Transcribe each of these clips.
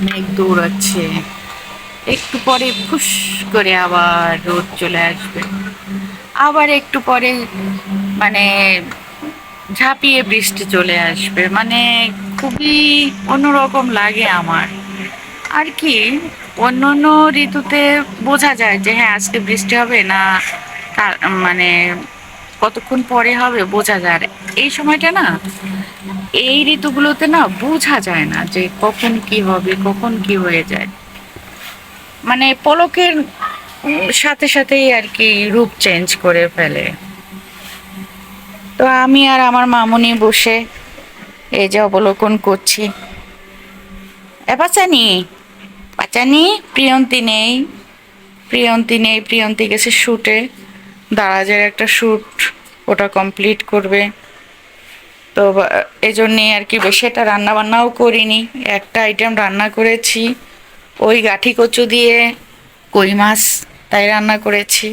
মেঘ দৌড়াচ্ছে, একটু পরে ফুস করে আবার রোদ চলে আসবে, আবার একটু পরে মানে ঝাঁপিয়ে বৃষ্টি চলে আসবে। মানে খুবই অন্যরকম লাগে আমার আর কি। অন্য অন্য ঋতুতে বোঝা যায় যে হ্যাঁ আজকে বৃষ্টি হবে না, মানে কতক্ষণ পরে হবে বোঝা যায়। আর এই সময়টা না, এই ঋতুগুলোতে না বোঝা যায় না যে কখন কি হবে, কখন কি হয়ে যায়। মানে পলকের সাথে সাথেই আর কি রূপ চেঞ্জ করে ফেলে। তো আমি আর আমার মামুনি বসে এই যে অবলোকন করছি। পাচানি, পাচানি, প্রিয়ন্তী নেই, প্রিয়ন্তী নেই, প্রিয়ন্তী গেছে শুটে, দারাজের একটা শুট, ওটা কমপ্লিট করবে। তো এই জন্যে আর কি বেশি একটা রান্না বান্নাও করিনি, একটা আইটেম রান্না করেছি, ওই গাঠি কচু দিয়ে কই মাছ, তাই রান্না করেছি।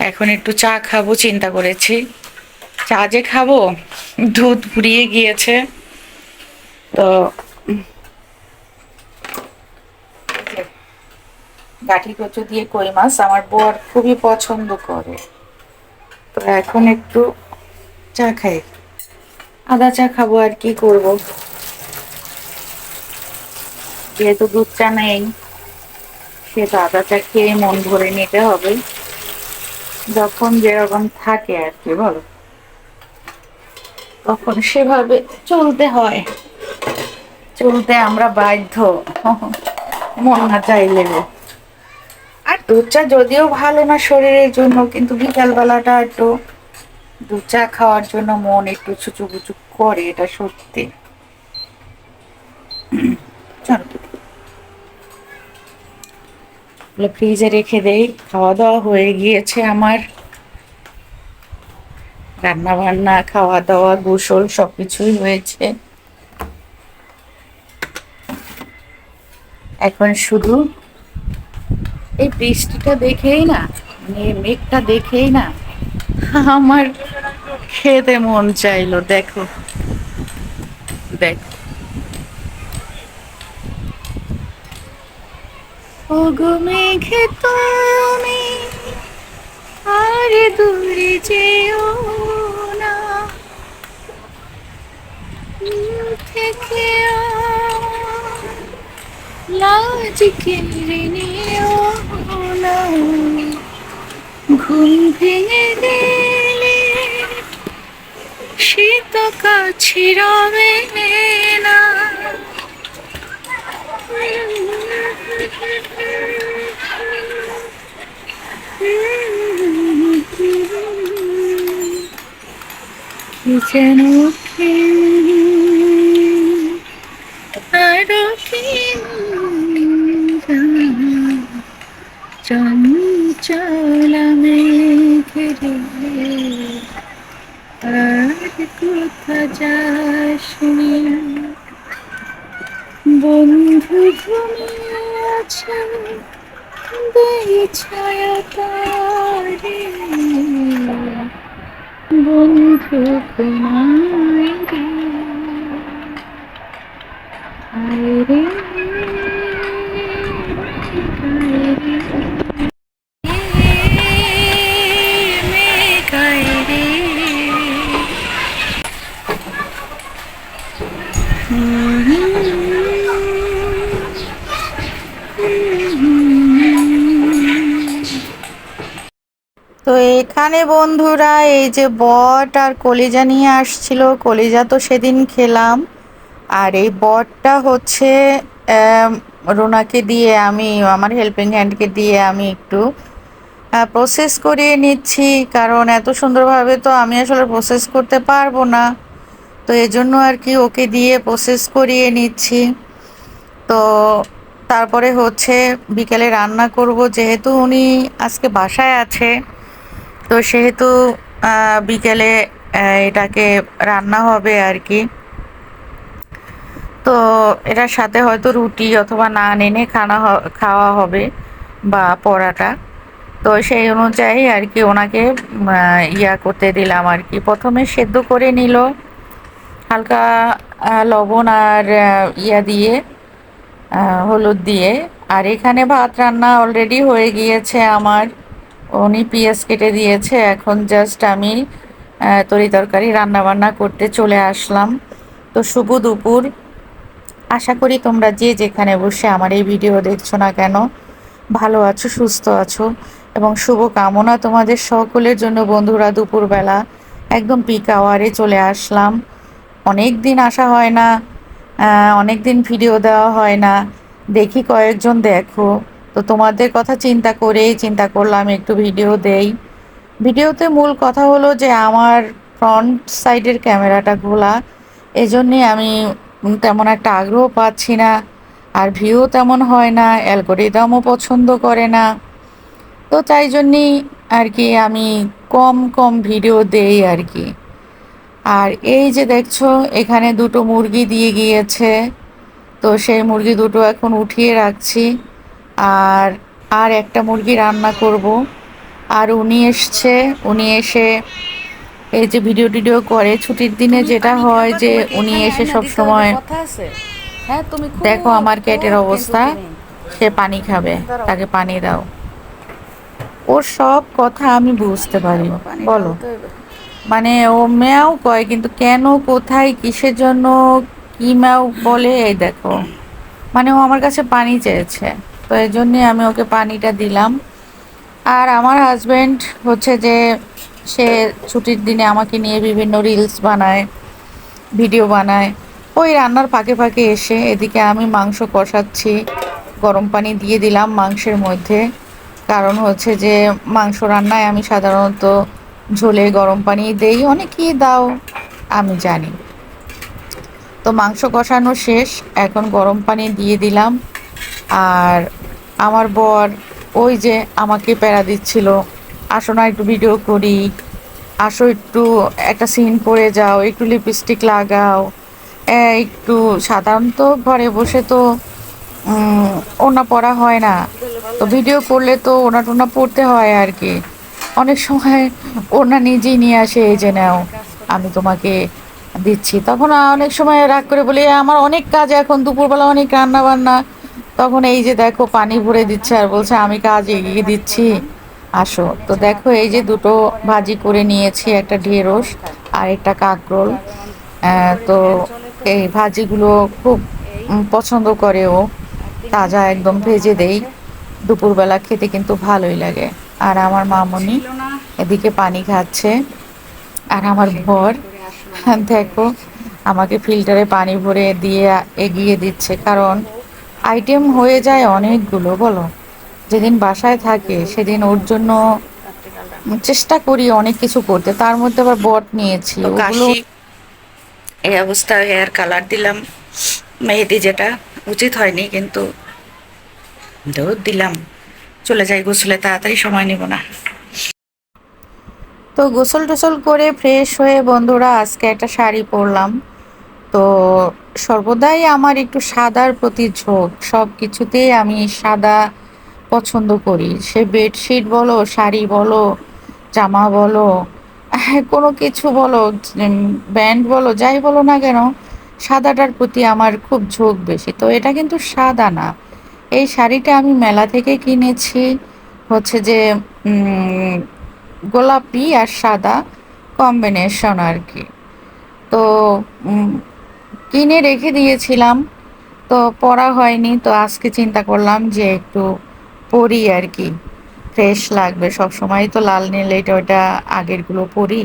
এখন একটু চা খাবো চিন্তা করেছি, চা যে খাবো দুধ ফুরিয়ে গিয়েছে। তো গাঠি কচু দিয়ে কই মাছ আমার বর খুবই পছন্দ করে। তো এখন একটু চা খাই, আদা চা খাবো, আর কি করব, যেহেতু দুধ চা নেই সেহেতু আদা চা খেয়ে মন ভরে নিতে হবে, যখন যেরকম থাকে আর কি বলো, তখন সেভাবে চলতে হয়, চলতে আমরা বাধ্য, মন না চাইলেও। আর দুধ চা যদিও ভালো না শরীরের জন্য, কিন্তু বিকাল বেলাটা একটু দুধ চা খাওয়ার জন্য মন একটু ছুচুকুচু করে, এটা সত্যি। চলো ফ্রিজে রেখে দেই। খাওয়া দাওয়া হয়ে গিয়েছে আমার, রান্না বান্না, খাওয়া দাওয়া, গোসল সবকিছুই হয়েছে। এখন শুধু এই বৃষ্টিটা দেখেই না, মানে মেঘটা দেখেই না আমার খেতে মন চাইলো। দেখো দেখো, ওগো মেঘে তুমি আর দূরে যেও না, থেকে লাজ কেড়ে নিও না, ঘুম ভেঙে গেলে সে তো কাছে রবে না। যেন আরো কি চঞ্চল মেঘে আর কোথা যাসনি, বন্ধু ঘুমিয়ে আছেন দুই ছায়া তারে, বন্ধু ঘুমায় রে, আয় রে, আয় রে, মেঘায় রে। তো এখানে বন্ধুরা এই যে বট আর কলিজা নিয়ে আসছিল, কলিজা তো সেদিন খেলাম, আর এই বটটা হচ্ছে রোনাকে দিয়ে, আমি আমার হেল্পিং হ্যান্ডকে দিয়ে আমি একটু প্রসেস করিয়ে নিচ্ছি, কারণ এত সুন্দরভাবে তো আমি আসলে প্রসেস করতে পারবো না। তো এজন্য আর কি ওকে দিয়ে প্রসেস করিয়ে নিচ্ছি। তো তারপরে হচ্ছে বিকেলে রান্না করব, যেহেতু উনি আজকে বাসায় আছে, তো সেহেতু বিকেলে এটাকে রান্না হবে আর কি। তো এটার সাথে হয়তো রুটি অথবা নান এনে খাওয়া হবে বা পরাটা। তো সেই অনুযায়ী আর কি ওনাকে ইয়া করতে দিলাম আর কি। প্রথমে সেদ্ধ করে নিল হালকা লবণ আর ইয়া দিয়ে, হলুদ দিয়ে। আর এখানে ভাত রান্না অলরেডি হয়ে গিয়েছে আমার, উনি পেঁয়াজ কেটে দিয়েছে, এখন জাস্ট আমি তরি তরকারি রান্না বান্না করতে চলে আসলাম। তো শুভ দুপুর, আশা করি তোমরা যে যেখানে বসে আমার এই ভিডিও দেখছো না কেন ভালো আছো, সুস্থ আছো, এবং শুভ কামনা তোমাদের সকলের জন্য। বন্ধুরা, দুপুরবেলা একদম পিক আওয়ারে চলে আসলাম। অনেক দিন আসা হয় না, অনেক দিন ভিডিও দেওয়া হয় না, দেখি কয়েকজন দেখো, তো তোমাদের কথা চিন্তা করলাম একটু ভিডিও দেই। ভিডিওতে মূল কথা হলো যে আমার ফ্রন্ট সাইডের ক্যামেরাটা খোলা, এজন্যে আমি তেমন একটা আগ্রহ পাচ্ছি না, আর ভিউ তেমন হয় না, অ্যালগোরিদমও পছন্দ করে না। তো তাই জন্যেই আর কি আমি কম কম ভিডিও দেই আর কি। আর এই যে দেখছো এখানে দুটো মুরগি দিয়ে গিয়েছে, তো সেই মুরগি দুটো এখন উঠিয়ে রাখছি। আর আর একটা মুরগি রান্না করব। আর উনি এসছে, উনি এসে এই যে ভিডিও টিডিও করে ছুটির দিনে, তুমি যেটা পানি হয় খাবা, যে তোমাকে উনি এখানে এসে আয়না সব দিতে হবে, সময় কথা আছে। হ্যাঁ তুমি দেখো খুব আমার ক্যাটের খুব কিন্তু অবস্থা, তুমি সে পানি খাবে, দাঁড়াও, তাকে পানি দাও। ওর সব কথা আমি বুঝতে পানি পারি, খাবা, পানি বলো। ঢালতে হবে। মানে ও ম্যাও কয়, কিন্তু কেন, কোথায়, কিসের জন্য, কি ম্যাও বলে, এই দেখো। মানে ও আমার কাছে পানি চেয়েছে, তো এই জন্যে আমি ওকে পানিটা দিলাম। আর আমার হাজবেন্ড হচ্ছে যে সে ছুটির দিনে আমাকে নিয়ে বিভিন্ন রিলস বানায়, ভিডিও বানায়। ওই রান্নার ফাঁকে ফাঁকে এসে এদিকে আমি মাংস কষাচ্ছি, গরম পানি দিয়ে দিলাম মাংসের মধ্যে। কারণ হচ্ছে যে মাংস রান্নায় আমি সাধারণত ঝোলে গরম পানি দেই, অনেকেই দাও আমি জানি। তো মাংস কষানো শেষ, এখন গরম পানি দিয়ে দিলাম। আর আমার বর ওই যে আমাকে প্যারা দিচ্ছিল, আসো না একটু ভিডিও করি, আসো একটু একটা সিন করে যাও, একটু লিপস্টিক লাগাও, একটু। সাধারণত ঘরে বসে তো ওড়না পরা হয় না, তো ভিডিও করলে তো ওড়না টোনা পরতে হয় আর কি। অনেক সময় ওড়না নিজেই নিয়ে আসে, এই যে নাও আমি তোমাকে দিচ্ছি, তখন অনেক সময় রাগ করে বলি আমার অনেক কাজ, এখন দুপুরবেলা অনেক রান্না বান্না, তখন এই যে দেখো পানি ভরে দিচ্ছে আর বলছে আমি কাজ এগিয়ে দিচ্ছি, আসো। তো দেখো এই যে দুটো ভাজি করে নিয়েছি, একটা ঢেঁড়স আর একটা কাঁকরোল। তো এই ভাজিগুলো খুব পছন্দ করে ও, তাজা একদম ভেজে দেই, দুপুরবেলা খেতে কিন্তু ভালোই লাগে। আর আমার মামনি এদিকে পানি খাচ্ছে, আর আমার বর দেখো আমাকে ফিল্টারে পানি ভরে দিয়ে এগিয়ে দিচ্ছে, কারণ আইটেম হয়ে যায় অনেকগুলো, বলো। যেদিন বাসায় থাকে সেদিন ওর জন্য চেষ্টা করি অনেক কিছু করতে, তার মধ্যে আবার বট নিয়েছি, তো ওগুলো। কাশি এই অবস্থায় হেয়ার কালার দিলাম, মেহেদি, যেটা উচিত হয়নি, কিন্তু দুধ দিলাম। চলে যাই গোসলে, তাড়াতাড়ি সময় নেব না। তো গোসল টোসল করে ফ্রেশ হয়ে বন্ধুরা আজকে একটা শাড়ি পরলাম। তো সর্বদাই আমার একটু সাদার প্রতি ঝোঁক, সব কিছুতেই আমি সাদা পছন্দ করি, সে বেডশিট বলো, শাড়ি বলো, জামা বলো, কোনো কিছু বলো, ব্যান্ড বলো, যাই বলো না কেন, সাদাটার প্রতি আমার খুব ঝোঁক বেশি। তো এটা কিন্তু সাদা না, এই শাড়িটা আমি মেলা থেকে কিনেছি, হচ্ছে যে উম, গোলাপি আর সাদা কম্বিনেশন আর কি। তো উম, কিনে রেখে দিয়েছিলাম, তো পরা হয়নি, তো আজকে চিন্তা করলাম যে একটু পরি আর কি, ফ্রেশ লাগবে, সব সময় তো লাল নীল এটা ওটা আগেরগুলো পরি।